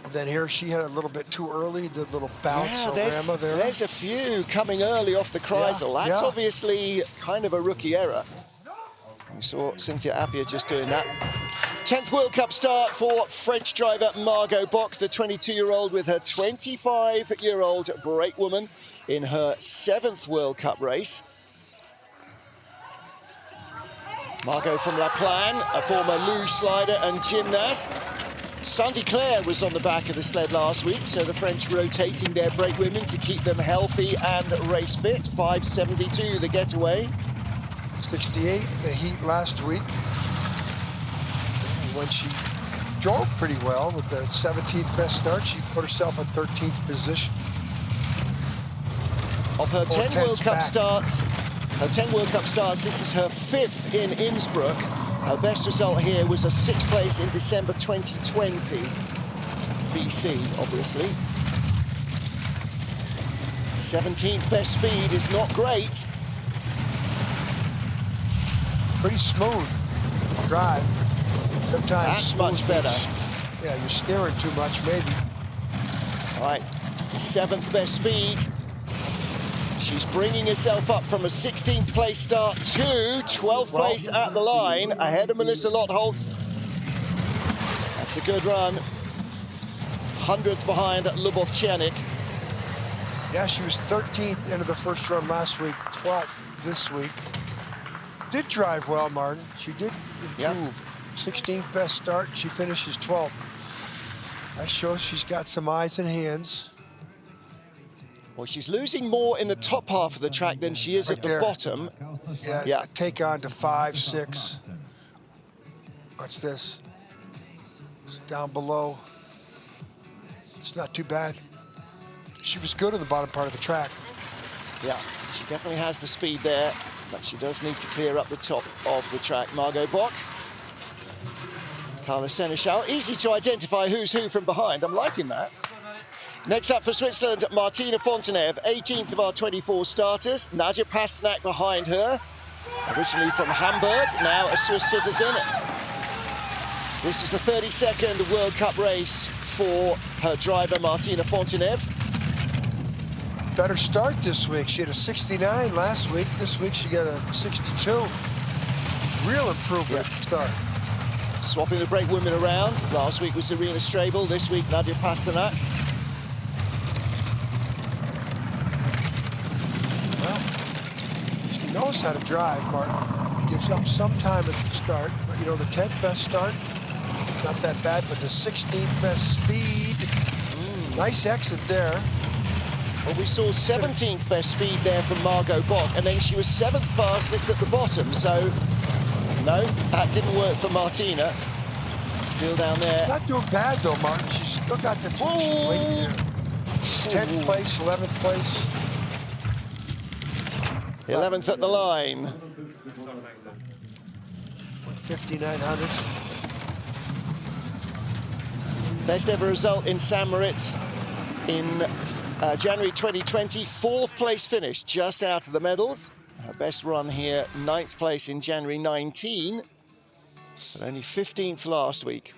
and then here she had a little bit too early, did a little bounce around there. There's a few coming early off the Kreisel. That's obviously kind of a rookie error. We saw Cynthia Appiah just doing that. 10th World Cup start for French driver Margot Bock, the 22-year-old with her 25-year-old brakewoman in her 7th World Cup race. Margot from La Plagne, a former luge slider and gymnast. Sandy Claire was on the back of the sled last week, so the French rotating their brakewomen to keep them healthy and race fit. 5:72 the getaway. 68 the heat last week. When she drove pretty well with the 17th best start, she put herself in 13th position. Of her 10 World Cup starts, this is her 5th in Innsbruck. Her best result here was a 6th place in December 2020. BC, obviously. 17th best speed is not great. Pretty smooth drive. Sometimes that's much better. Yeah, you're steering too much, maybe. All right, 7th best speed. She's bringing herself up from a 16th place start to 12th place at the line, ahead of Melissa Lottholtz. That's a good run. 100th behind Lubov-Chernik. Yeah, she was 13th into the first run last week, 12th this week. Did drive well, Martin. She did improve. 16th best start, she finishes 12th. That shows she's got some eyes and hands. Well, she's losing more in the top half of the track than she is at the bottom. Yeah, take on to 5, 6. What's this? It's down below. It's not too bad. She was good at the bottom part of the track. Yeah, she definitely has the speed there, but she does need to clear up the top of the track. Margot Bock. Carlos Seneschal. Easy to identify who's who from behind. I'm liking that. Next up for Switzerland, Martina Fontenay, 18th of our 24 starters. Nadia Pasternak behind her. Originally from Hamburg, now a Swiss citizen. This is the 32nd World Cup race for her driver, Martina Fontenay. Better start this week. She had a 69 last week. This week she got a 62. Real improvement start. Swapping the brakewomen around. Last week was Irina Strabel. This week, Nadia Pasternak. She knows how to drive, Martin. Gives up some time at the start. But, you know, the 10th best start, not that bad, but the 16th best speed. Nice exit there. Well, we saw 17th best speed there from Margot Bock, and then she was 7th fastest at the bottom. So, no, that didn't work for Martina. Still down there. Not doing bad, though, Martin. She's still got the... She's late there. 10th place, 11th place. 11th at the line. 5900s. Best ever result in St. Moritz in January 2020. 4th place finish, just out of the medals. Her best run here, 9th place in January 19, but only 15th last week.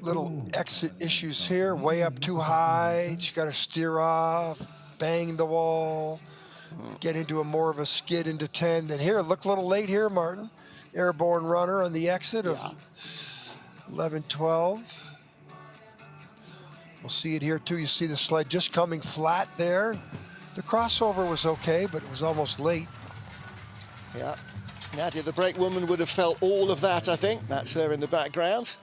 Little exit issues here, way up too high. She got to steer off, bang the wall, get into a more of a skid into 10. Then here, look a little late here, Martin. Airborne runner on the exit of 11-12. We'll see it here too. You see the sled just coming flat there. The crossover was okay, but it was almost late. Yeah, Nadia, the brake woman, would have felt all of that, I think. That's her in the background.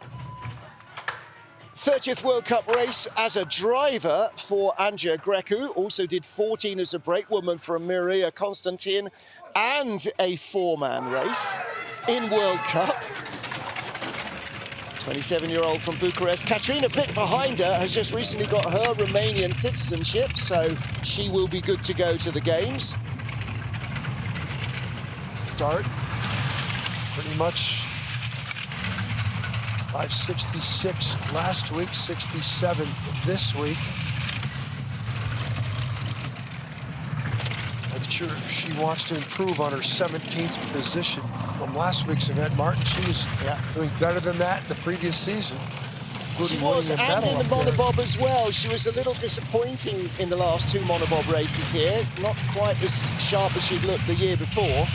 30th World Cup race as a driver for Anja Grecu. Also did 14 as a brake woman for Mireia Constantin, and a four-man race in World Cup. 27-year-old from Bucharest. Katrina Vick behind her has just recently got her Romanian citizenship, so she will be good to go to the games. Start pretty much 566 last week, 67 this week. I'm sure she wants to improve on her 17th position from last week's event. Martin, she was doing better than that the previous season. She was, and in the Monobob as well. She was a little disappointing in the last two Monobob races here. Not quite as sharp as she'd looked the year before.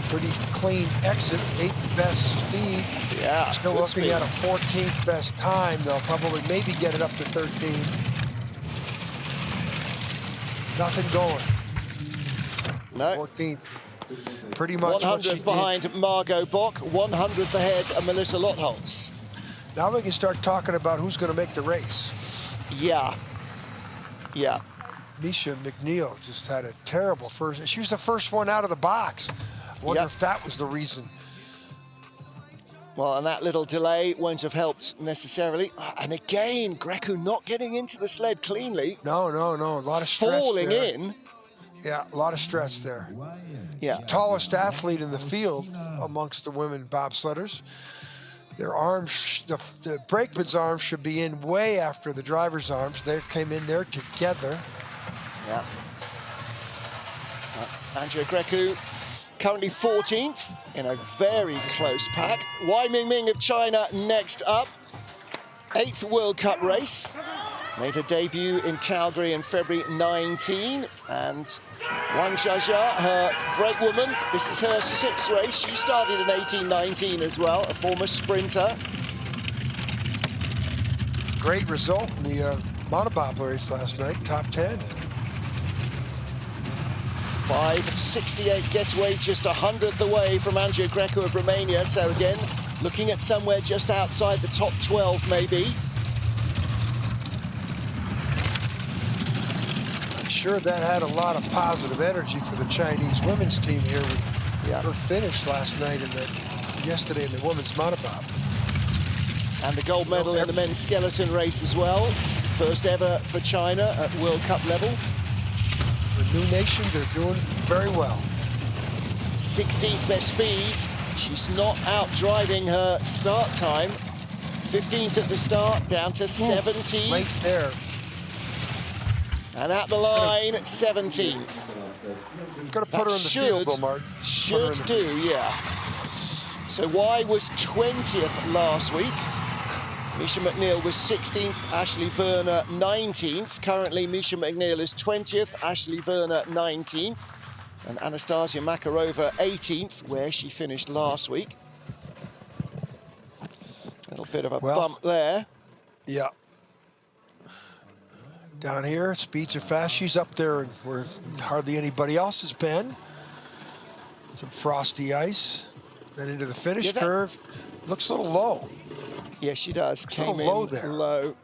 Pretty clean exit, 8th best speed. Yeah, still looking at a 14th best time. They'll probably maybe get it up to 13. Nothing going. No. 14th. Pretty much 100th behind Margot Bock, 100th ahead of Melissa Lottholtz. Now we can start talking about who's going to make the race. Yeah. Yeah. Misha McNeil just had a terrible first. She was the first one out of the box. Wonder if that was the reason. Well, and that little delay won't have helped necessarily. And again, Grecu not getting into the sled cleanly. No. A lot of stress falling there. in. Yeah, a lot of stress there. Yeah. Tallest athlete in the field amongst the women bobsledders. Their arms, the brakeman's arms should be in way after the driver's arms. They came in there together. Yeah. Anja Grecu currently 14th in a very close pack. Wai Mingming of China next up. 8th World Cup race. Made her debut in Calgary in February 19. And Wang Jiajia, her brake woman, this is her 6th race. She started in 18-19 as well, a former sprinter. Great result in the Monobob race last night, top 10. 5:68 getaway, just 100th away from Anja Grecu of Romania. So again, looking at somewhere just outside the top 12 maybe. I'm sure that had a lot of positive energy for the Chinese women's team here with her finish last night yesterday in the women's Monobob. And the gold medal in the men's skeleton race as well. First ever for China at World Cup level. The new nation, they're doing very well. 16th best speed. She's not out driving her start time. 15th at the start, down to 17th. Late there. And at the line, 17th. It's going to put her in the field, Bill Martin. Should do, yeah. So Wai was 20th last week. Misha McNeil was 16th, Ashley Werner 19th. Currently, Misha McNeil is 20th, Ashley Werner 19th. And Anastasia Makarova 18th, where she finished last week. A little bit of a bump there. Yeah. Down here, speeds are fast. She's up there where hardly anybody else has been. Some frosty ice. Then into the finish curve. Looks a little low. Yes, she does. Came in low there. Low.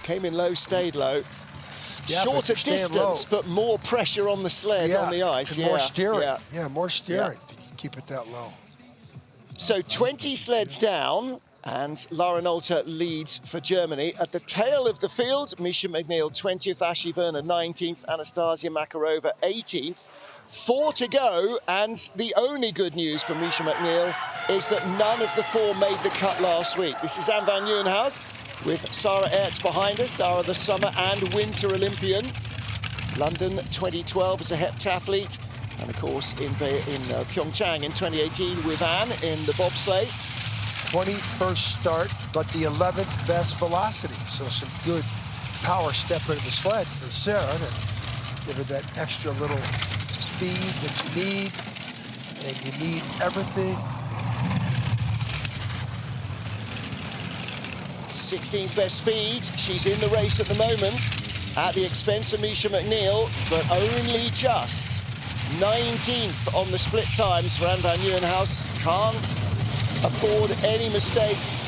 Came in low, stayed low. Yeah, shorter distance, but more pressure on the sled, on the ice. More steering. Yeah, more steering to keep it that low. So 20 sleds down, and Lara Nolte leads for Germany. At the tail of the field, Misha McNeil 20th, Ashley Werner 19th, Anastasia Makarova 18th. 4 to go, and the only good news for Misha McNeil is that none of the 4 made the cut last week. This is Anne van Nieuwenhuis with Sarah Ertz behind us. Sarah, the summer and winter Olympian. London 2012 as a heptathlete, and of course in Pyeongchang in 2018 with Anne in the bobsleigh. 21st start, but the 11th best velocity. So some good power step into the sled for Sarah to give it that extra little speed that you need, and you need everything. 16th best speed. She's in the race at the moment at the expense of Misha McNeil, but only just 19th on the split times for Anne van Nieuwenhuis. Can't afford any mistakes.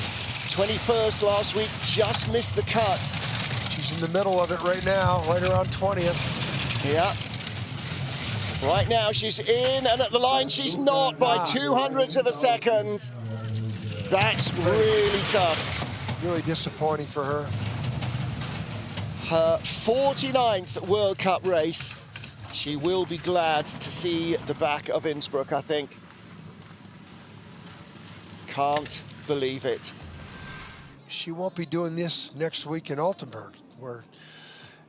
21st last week, just missed the cut. She's in the middle of it right now, right around 20th. Yeah. Right now she's in, and at the line she's not by 0.02 of a second. That's really tough. Really disappointing for her. Her 49th World Cup race. She will be glad to see the back of Innsbruck, I think. Can't believe it. She won't be doing this next week in Altenburg, where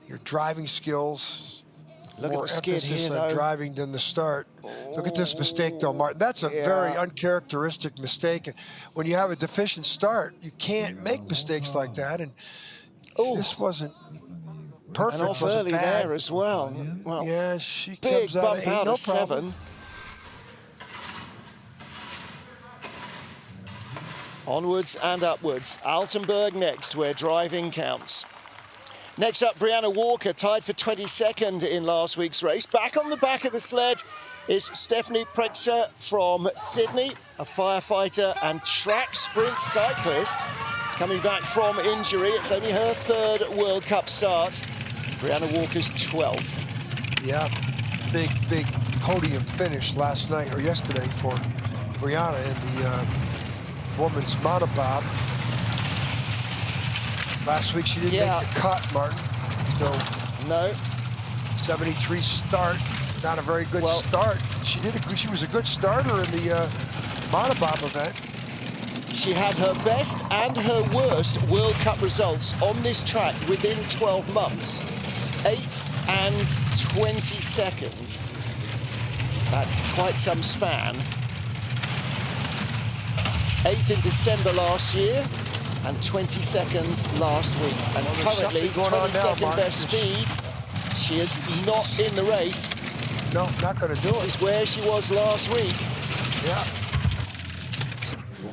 your driving skills, Look more at the skid emphasis here, on though. driving than the start. Look at this mistake, though, Martin. That's a very uncharacteristic mistake. And when you have a deficient start, you can't make mistakes like that. And this wasn't perfect. And off early bad there as well. Well, yeah, she big comes out of 8, bump out no of problem. 7. Onwards and upwards. Altenburg next, where driving counts. Next up, Brianna Walker, tied for 22nd in last week's race. Back on the back of the sled is Stephanie Prexer from Sydney, a firefighter and track sprint cyclist, coming back from injury. It's only her 3rd World Cup start. Brianna Walker's 12th. Yeah, big podium finish last night or yesterday for Bruyne in the women's monobob. Last week she didn't make the cut, Martin. So no. 73 start, not a very good start. She was a good starter in the monobob event. She had her best and her worst World Cup results on this track within 12 months. 8th and 22nd. That's quite some span. 8th in December last year and 22nd last week. And currently 22nd best speed. She is not in the race. No, not going to do it. This is where she was last week. Yeah.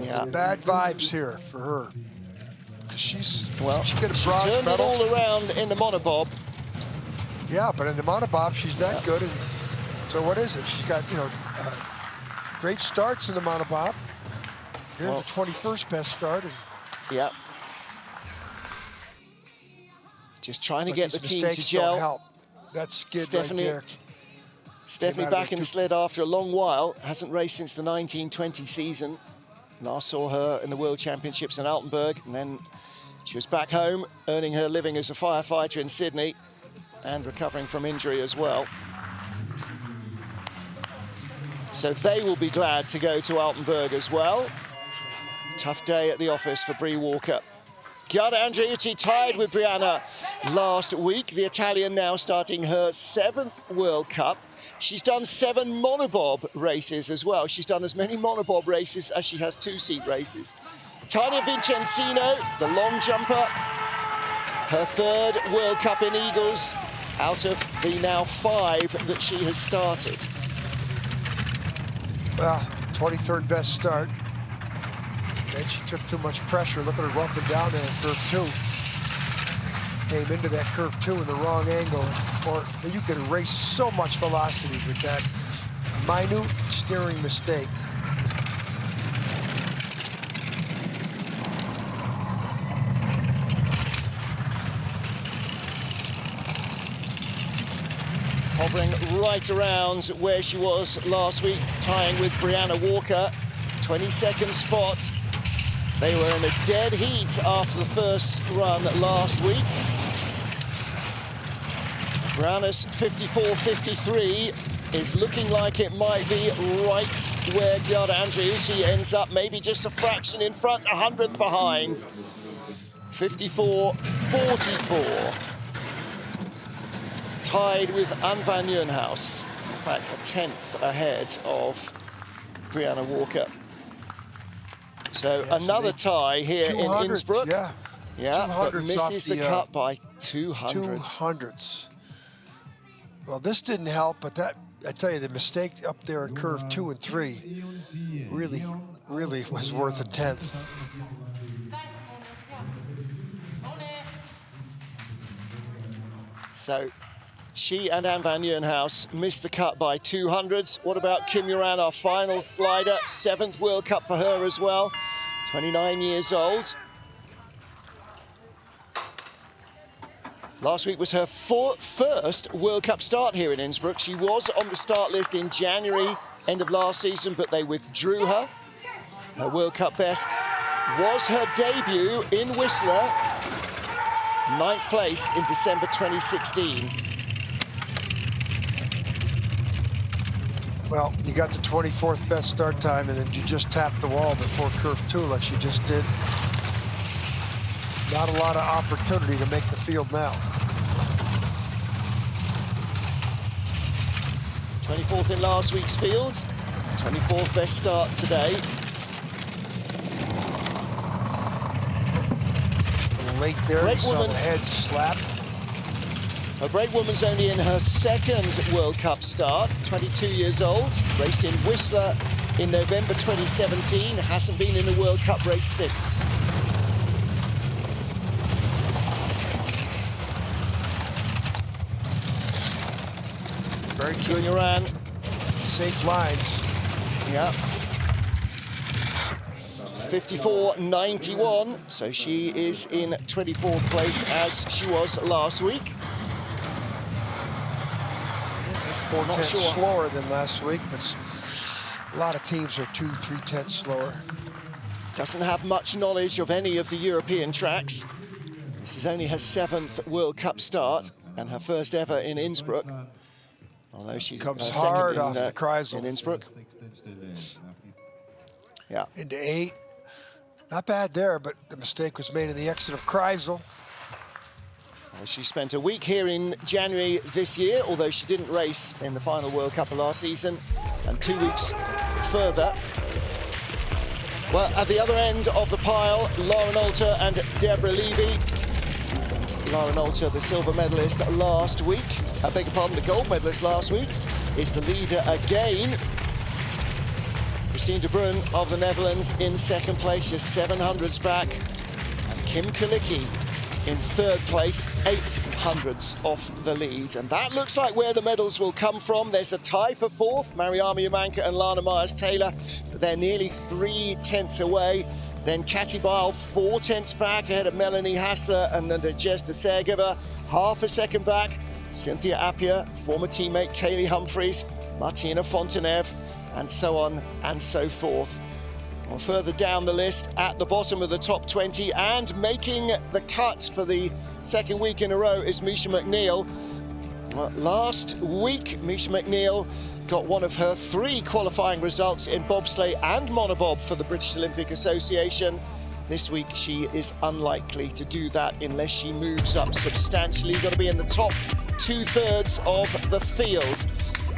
Yeah. Bad vibes here for her. Because she get a bronze turned medal. it all around in the monobob. Yeah, but in the monobob, she's that good. And so what is it? She's got, great starts in the monobob. Here's the 21st best start. Yeah. Just trying to get the team to gel. Don't help. That skid right there. Stephanie back in the sled after a long while. Hasn't raced since the 1920 season. Last saw her in the World Championships in Altenburg, and then she was back home earning her living as a firefighter in Sydney and recovering from injury as well. So they will be glad to go to Altenburg as well. Tough day at the office for Bree Walker. Chiara Andreucci tied with Brianna last week. The Italian now starting her 7th World Cup. She's done 7 monobob races as well. She's done as many monobob races as she has 2-seat races. Tania Vincenzino, the long jumper, her 3rd World Cup in Eagles out of the now 5 that she has started. Well, 23rd best start. Then she took too much pressure. Look at her up and down there in curve 2. Came into that curve 2 in the wrong angle. Or you can erase so much velocity with that minute steering mistake. Hovering right around where she was last week, tying with Brianna Walker. 22nd spot. They were in a dead heat after the first run last week. Brianna's 54.53 is looking like it might be right where Chiara Andreucci ends up, maybe just a fraction in front, 100th behind. 54.44. Tied with Anne van Nieuwenhuis. In fact, a 10th ahead of Brianna Walker. So another tie here in Innsbruck. Yeah, but misses the cut by 200ths. Well, this didn't help, but that, I tell you, the mistake up there in curve 2 and 3 really was worth a 10th. So she and Anne van Nieuwenhuis missed the cut by 200s. What about Kim Muran, our final slider? 7th World Cup for her as well. 29 years old. Last week was her first World Cup start here in Innsbruck. She was on the start list in January, end of last season, but they withdrew her. Her World Cup best was her debut in Whistler, 9th place in December 2016. Well, you got the 24th best start time, and then you just tapped the wall before curve 2 like she just did. Not a lot of opportunity to make the field now. 24th in last week's field, 24th best start today. Late there, you saw the head slap. A brake woman's only in her 2nd World Cup start, 22 years old, raced in Whistler in November 2017, hasn't been in a World Cup race since. Very good. Muran. Safe lines. Yeah. 54.91, so she is in 24th place as she was last week. 4/10 slower than last week, but a lot of teams are 2-3 slower. Doesn't have much knowledge of any of the European tracks. This is only her 7th World Cup start and her first ever in Innsbruck. Although she comes hard off the in Kreisel. Innsbruck. Yeah. Into 8. Not bad there, but the mistake was made in the exit of Kreisel. Well, she spent a week here in January this year, although she didn't race in the final World Cup of last season, and 2 weeks further. Well, at the other end of the pile, Lauren Alter and Deborah Levy. Lauren Alter, the silver medalist last week, I beg your pardon, the gold medalist last week, is the leader again. Christine de Bruyne of the Netherlands in 2nd place, just 700s back. And Kim Kilicki in 3rd place, 800s off the lead. And that looks like where the medals will come from. There's a tie for 4th, Mariama Umanka and Lana Myers-Taylor, but they're nearly 3/10 away. Then Katy Bile 4/10 back ahead of Melanie Hasser and Nadezhda Sergeva, half a second back. Cynthia Appiah, former teammate Kaylee Humphries, Martina Fontenay, and so on and so forth. Well, further down the list, at the bottom of the top 20 and making the cut for the 2nd week in a row is Misha McNeil. Last week, Misha McNeil got one of her 3 qualifying results in bobsleigh and monobob for the British Olympic Association. This week, she is unlikely to do that unless she moves up substantially. Got to be in the top 2/3 of the field.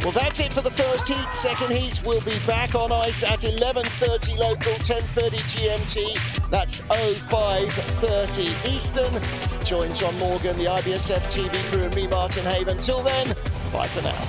Well, that's it for the first heat. 2nd heat will be back on ice at 11:30 local, 10:30 GMT. That's 05:30 Eastern. Join John Morgan, the IBSF TV crew, and me, Martin Haven. Till then, bye for now.